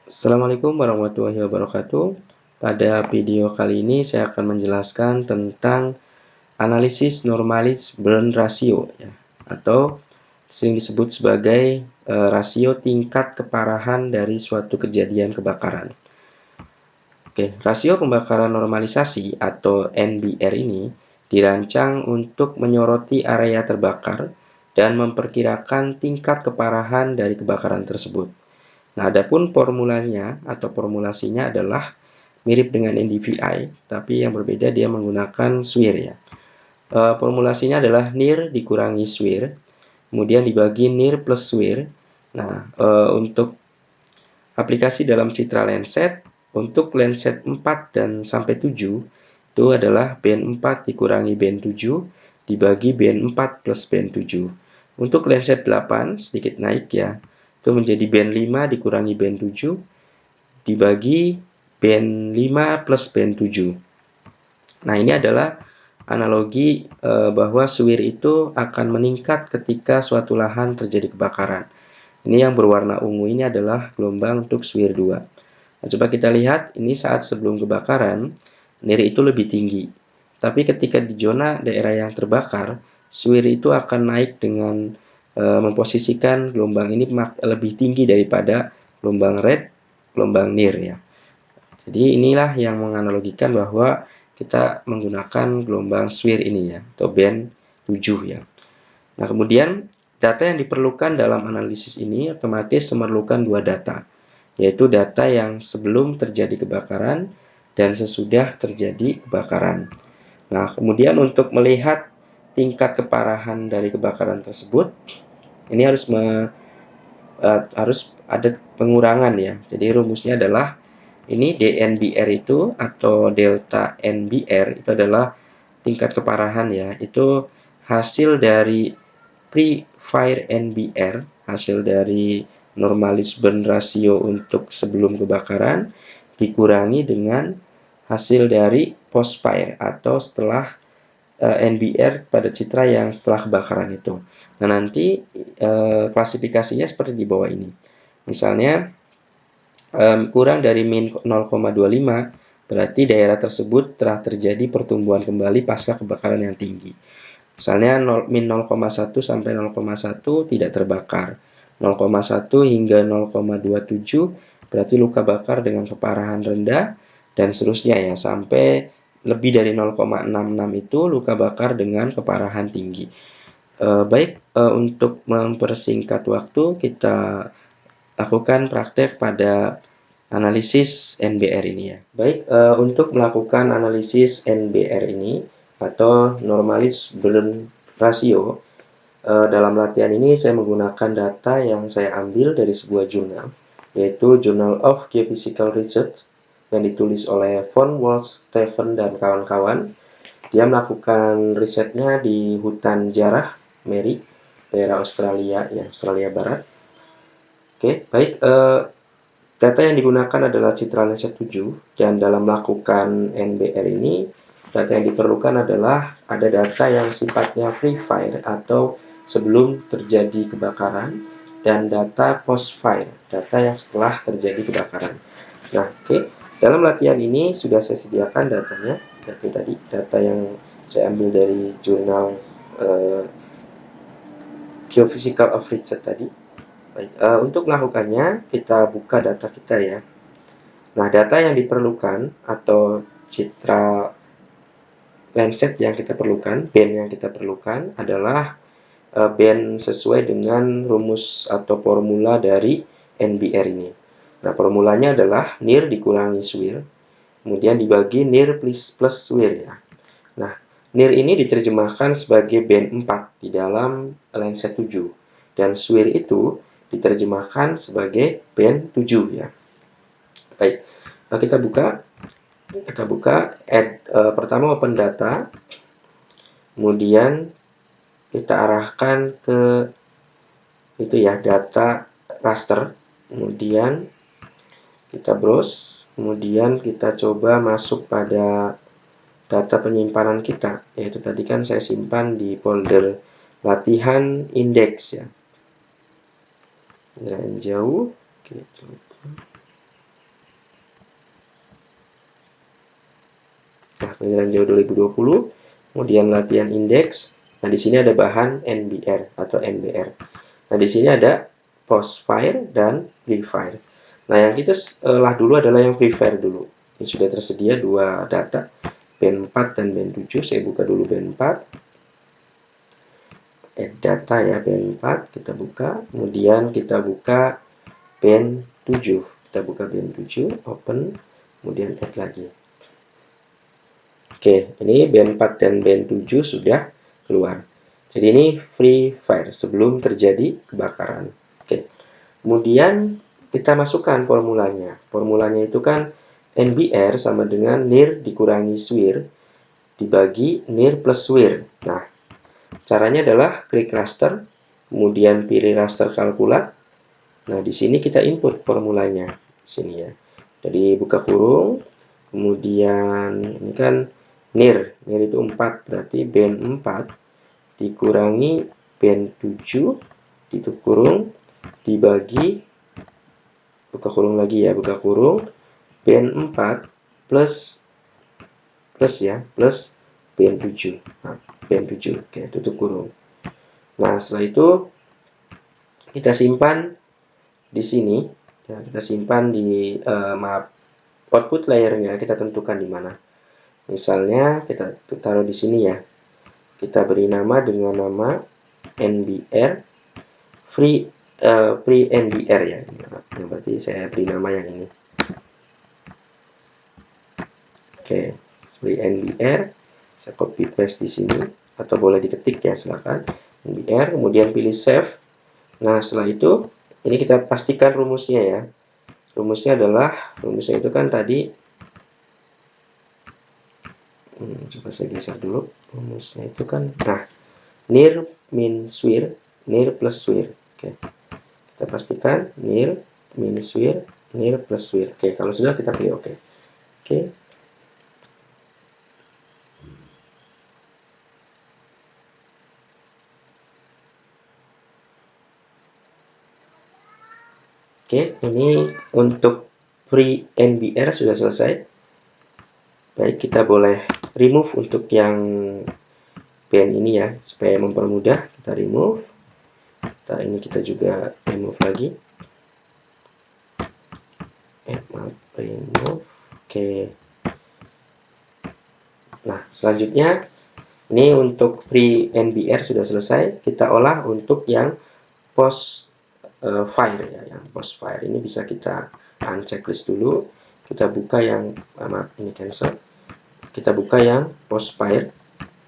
Assalamualaikum warahmatullahi wabarakatuh. Pada video kali ini saya akan menjelaskan tentang analisis normalis burn ratio ya, atau sering disebut sebagai rasio tingkat keparahan dari suatu kejadian kebakaran. Oke, rasio pembakaran normalisasi atau NBR ini dirancang untuk menyoroti area terbakar dan memperkirakan tingkat keparahan dari kebakaran tersebut. Nah, adapun formulanya atau formulasinya adalah mirip dengan NDVI, tapi yang berbeda dia menggunakan SWIR ya. Formulasinya adalah NIR dikurangi SWIR, kemudian dibagi NIR plus SWIR. Nah, untuk aplikasi dalam citra lenset, untuk lenset 4 dan sampai 7, itu adalah band 4 dikurangi band 7, dibagi band 4 plus band 7. Untuk lenset 8, sedikit naik ya, itu menjadi band 5 dikurangi band 7, dibagi band 5 plus band 7. Nah, ini adalah analogi bahwa SWIR itu akan meningkat ketika suatu lahan terjadi kebakaran. Ini yang berwarna ungu ini adalah gelombang untuk SWIR 2. Nah, coba kita lihat, ini saat sebelum kebakaran, NIR itu lebih tinggi. Tapi ketika di zona daerah yang terbakar, SWIR itu akan naik dengan memposisikan gelombang ini lebih tinggi daripada gelombang red, gelombang NIR ya. Jadi inilah yang menganalogikan bahwa kita menggunakan gelombang SWIR ini ya, atau band 7 ya. Nah, kemudian data yang diperlukan dalam analisis ini otomatis memerlukan dua data, yaitu data yang sebelum terjadi kebakaran dan sesudah terjadi kebakaran. Nah, kemudian untuk melihat tingkat keparahan dari kebakaran tersebut, ini harus ada pengurangan ya. Jadi rumusnya adalah ini DNBR itu atau delta NBR itu adalah tingkat keparahan ya. Itu hasil dari pre-fire NBR, hasil dari normalis burn ratio untuk sebelum kebakaran dikurangi dengan hasil dari post-fire atau setelah NBR pada citra yang setelah kebakaran itu. Nah, nanti klasifikasinya seperti di bawah ini. Misalnya kurang dari min 0,25 berarti daerah tersebut telah terjadi pertumbuhan kembali pasca kebakaran yang tinggi. Misalnya min 0,1 sampai 0,1 tidak terbakar. 0,1 hingga 0,27 berarti luka bakar dengan keparahan rendah dan seterusnya ya, sampai lebih dari 0,66 itu luka bakar dengan keparahan tinggi. Untuk mempersingkat waktu, kita lakukan praktek pada analisis NBR ini ya. Untuk melakukan analisis NBR ini atau normalis burn ratio, dalam latihan ini saya menggunakan data yang saya ambil dari sebuah jurnal, yaitu Journal of Geophysical Research yang ditulis oleh Von Walsh, Stephen, dan kawan-kawan. Dia melakukan risetnya di hutan Jarrah, Mary, daerah Australia, ya, Australia Barat. Oke, baik. Data yang digunakan adalah citra lenset 7, dan dalam melakukan NBR ini, data yang diperlukan adalah ada data yang sifatnya pre-fire atau sebelum terjadi kebakaran, dan data post-fire, data yang setelah terjadi kebakaran. Nah, oke. Dalam latihan ini sudah saya sediakan datanya, data yang saya ambil dari jurnal Geophysical of Research tadi. Baik, untuk melakukannya kita buka data kita ya. Nah, data yang diperlukan atau citra lenset yang kita perlukan, band yang kita perlukan adalah band sesuai dengan rumus atau formula dari NBR ini. Nah, formulanya adalah NIR dikurangi SWIR, kemudian dibagi NIR plus SWIR ya. Nah, NIR ini diterjemahkan sebagai band 4 di dalam lenset 7, dan SWIR itu diterjemahkan sebagai band 7 ya. Baik, kita buka pertama open data, kemudian kita arahkan ke itu ya, data raster, kemudian kita browse, kemudian kita coba masuk pada data penyimpanan kita, yaitu tadi kan saya simpan di folder latihan indeks ya. Yang jauh, oke, coba. Nah, panggilan jauh 2020, kemudian latihan indeks. Nah, di sini ada bahan NBR atau NBR. Nah, di sini ada post fire dan pre fire. Nah, yang kita lah dulu adalah yang pre fire dulu. Ini sudah tersedia dua data, band 4 dan band 7. Saya buka dulu band 4. Add data ya, band 4 kita buka. Kemudian kita buka band 7. Kita buka band 7, open, kemudian add lagi. Oke, ini band 4 dan band 7 sudah keluar. Jadi ini free fire sebelum terjadi kebakaran. Oke. Kemudian kita masukkan formulanya. Formulanya itu kan NBR sama dengan NIR dikurangi SWIR dibagi NIR plus SWIR. Nah, caranya adalah klik raster, kemudian pilih raster kalkulat. Nah, di sini kita input formulanya. Di sini ya. Jadi buka kurung, kemudian ini kan NIR itu 4, berarti band 4 dikurangi band 7 ditutup kurung dibagi buka kurung lagi ya, buka kurung band 4 plus ya, plus band 7. Nah, band 7. Oke, tutup kurung. Nah, setelah itu kita simpan di sini ya, kita simpan di output layernya kita tentukan di mana. Misalnya kita taruh di sini ya. Kita beri nama dengan nama NBR free NBR ya. Yang berarti saya beri nama yang ini. Oke, free NBR. Saya copy paste di sini atau boleh diketik ya, silakan. NBR, kemudian pilih save. Nah, setelah itu ini kita pastikan rumusnya ya. Rumusnya itu kan tadi coba saya geser dulu. Rumusnya itu kan, nah, NIR min SWIR, NIR plus SWIR. Oke. Kita pastikan NIR min SWIR, NIR plus SWIR. Oke, kalau sudah kita pilih oke. Oke. Oke, ini untuk free NBR sudah selesai. Baik, kita boleh remove untuk yang band ini ya, supaya mempermudah. Kita remove. Ini kita juga remove lagi. Remove. Oke. Nah, selanjutnya ini untuk free NBR sudah selesai. Kita olah untuk yang post fire ya, yang post fire ini bisa kita unchecklist dulu. Kita buka yang maaf ini cancel. Kita buka yang post fire.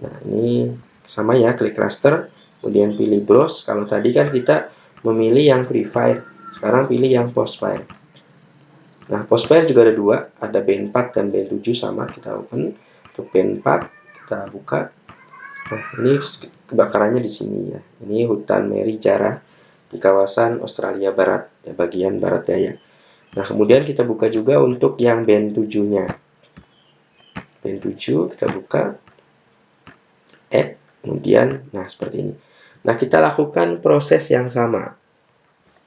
Nah, ini sama ya, klik raster, kemudian pilih browse. Kalau tadi kan kita memilih yang free fire, sekarang pilih yang post fire. Nah, post fire juga ada dua, ada band 4 dan band 7 sama, kita open. Untuk band 4 kita buka. Nah, ini kebakarannya di sini ya. Ini hutan Mary Jara di kawasan Australia Barat, ya, bagian barat daya. Nah, kemudian kita buka juga untuk yang band 7-nya. Band 7 kita buka, add, kemudian, nah seperti ini. Nah, kita lakukan proses yang sama,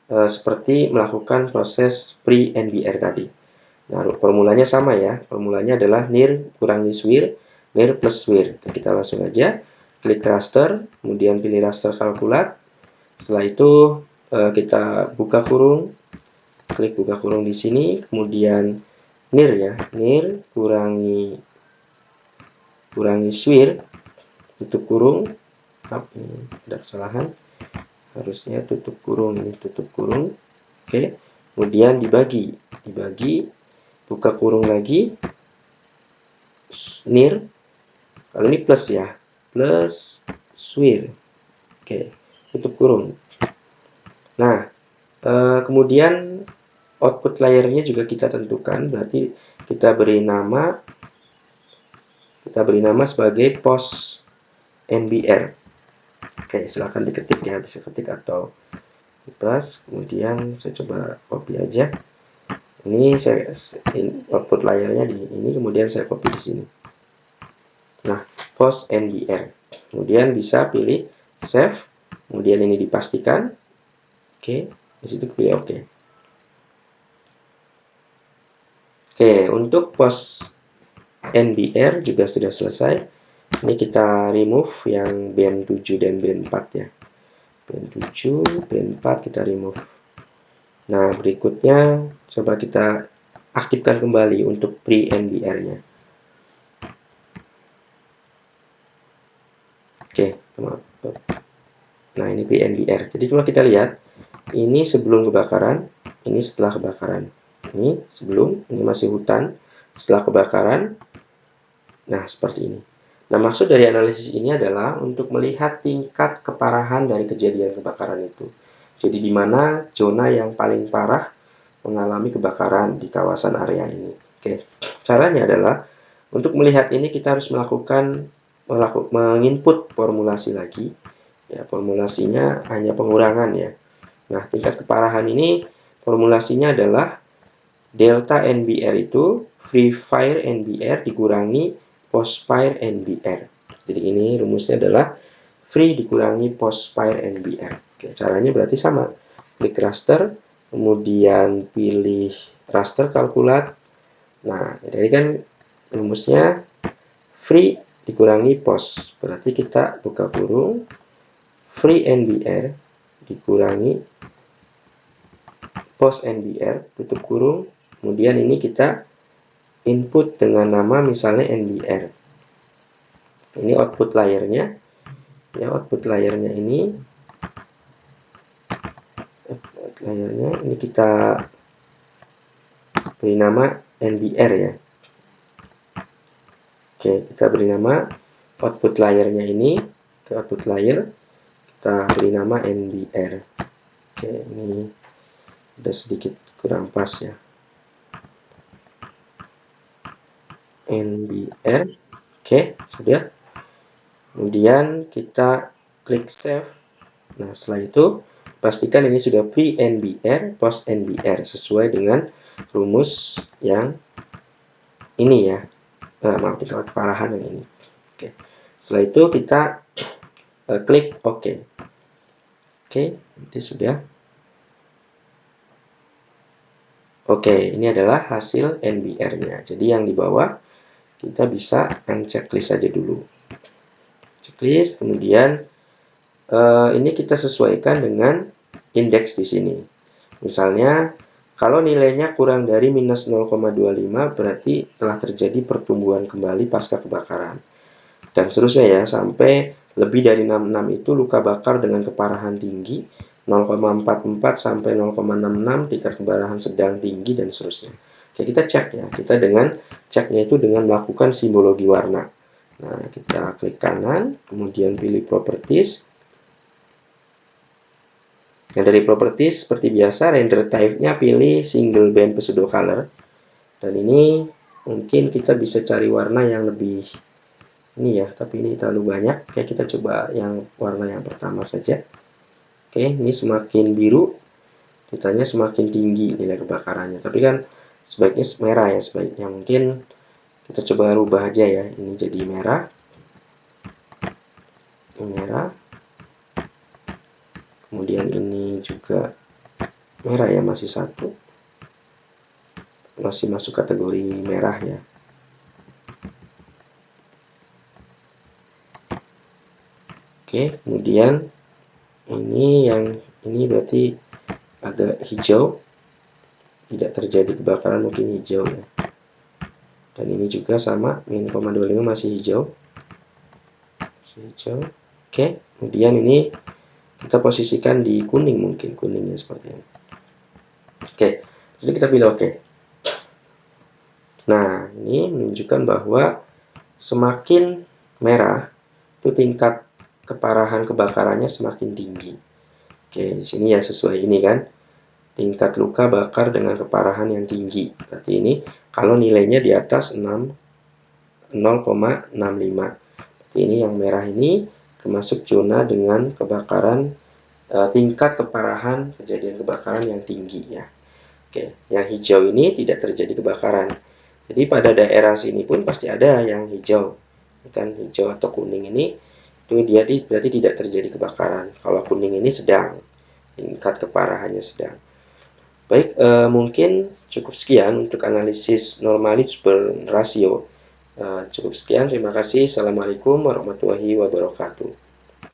seperti melakukan proses pre-NBR tadi. Nah, formulanya sama ya, formulanya adalah NIR kurangi SWIR, NIR plus SWIR. Nah, kita langsung aja klik raster, kemudian pilih raster kalkulat. Setelah itu kita buka kurung, klik buka kurung di sini, kemudian NIR ya, NIR kurangi SWIR, tutup kurung. Ini ada kesalahan, harusnya tutup kurung, ini tutup kurung. Oke, kemudian dibagi, buka kurung lagi, NIR, kalau ini plus ya, plus SWIR. Oke, tutup kurung. Nah, kemudian output layernya juga kita tentukan, berarti kita beri nama sebagai post NBR. Oke, silahkan diketik ya, bisa ketik atau bebas. Kemudian saya coba copy aja. Ini saya output layarnya di ini, kemudian saya copy di sini. Nah, post NBR. Kemudian bisa pilih save. Kemudian ini dipastikan. Oke, di situ pilih oke. Oke, untuk post NBR juga sudah selesai. Ini kita remove yang band 7 dan band 4 ya. Band 7, band 4 kita remove. Nah, berikutnya coba kita aktifkan kembali untuk pre-NBR-nya. Oke, nah ini pre-NBR. Jadi coba kita lihat, ini sebelum kebakaran, ini setelah kebakaran. Ini sebelum, ini masih hutan, setelah kebakaran. Nah, seperti ini. Nah, maksud dari analisis ini adalah untuk melihat tingkat keparahan dari kejadian kebakaran itu. Jadi di mana zona yang paling parah mengalami kebakaran di kawasan area ini. Oke, caranya adalah untuk melihat ini kita harus menginput formulasi lagi. Ya, formulasinya hanya pengurangan ya. Nah, tingkat keparahan ini formulasinya adalah delta NBR itu free fire NBR dikurangi post fire NBR. Jadi ini rumusnya adalah free dikurangi post fire NBR. Oke, caranya berarti sama. Klik raster, kemudian pilih raster kalkulat. Nah, jadi kan rumusnya free dikurangi post. Berarti kita buka kurung, free NBR dikurangi post NBR, tutup kurung. Kemudian ini kita input dengan nama misalnya NBR. Ini output layernya. Ya, output layernya ini kita beri nama NBR ya. Oke, kita beri nama output layernya ini ke output layer kita beri nama NBR. Oke, ini ada sedikit kurang pas ya. NBR. Oke, sudah. Kemudian kita klik save. Nah, setelah itu pastikan ini sudah pre-NBR, post-NBR sesuai dengan rumus yang ini ya. Maaf, tingkat keparahan yang ini. Oke. Setelah itu kita klik OK. Oke, ini sudah. Oke, ini adalah hasil NBR-nya. Jadi yang di bawah kita bisa unchecklist saja dulu. Checklist, kemudian ini kita sesuaikan dengan indeks di sini. Misalnya, kalau nilainya kurang dari minus 0,25 berarti telah terjadi pertumbuhan kembali pasca kebakaran. Dan seterusnya ya, sampai lebih dari 66 itu luka bakar dengan keparahan tinggi, 0,44 sampai 0,66 tingkat keparahan sedang tinggi, dan seterusnya. Oke, kita cek ya. Kita dengan ceknya itu dengan melakukan simbologi warna. Nah, kita klik kanan, kemudian pilih properties. Nah, dari properties seperti biasa render type-nya pilih single band pseudo color. Dan ini mungkin kita bisa cari warna yang lebih ini ya, tapi ini terlalu banyak. Oke, kita coba yang warna yang pertama saja. Oke, ini semakin biru, ditanya semakin tinggi nilai kebakarannya. Tapi kan sebaiknya merah ya, sebaiknya mungkin kita coba rubah aja ya. Ini jadi merah. Ini merah. Kemudian ini juga merah ya, masih satu. Masih masuk kategori merah ya. Oke, kemudian ini berarti agak hijau, tidak terjadi kebakaran, mungkin hijau ya. Dan ini juga sama, min 0,25 masih hijau. Oke, kemudian ini kita posisikan di kuning, mungkin kuningnya seperti ini. Oke, jadi kita pilih oke. Nah, ini menunjukkan bahwa semakin merah itu tingkat keparahan kebakarannya semakin tinggi. Oke, di sini ya sesuai ini kan. Tingkat luka bakar dengan keparahan yang tinggi. Berarti ini kalau nilainya di atas 0,65. Berarti ini yang merah ini termasuk zona dengan kebakaran tingkat keparahan kejadian kebakaran yang tinggi ya. Oke, yang hijau ini tidak terjadi kebakaran. Jadi pada daerah sini pun pasti ada yang hijau. Kan hijau atau kuning ini itu dia berarti tidak terjadi kebakaran. Kalau kuning ini sedang, tingkat keparahannya sedang. Baik, mungkin cukup sekian untuk analisis normality burn ratio Cukup sekian, terima kasih. Assalamualaikum warahmatullahi wabarakatuh.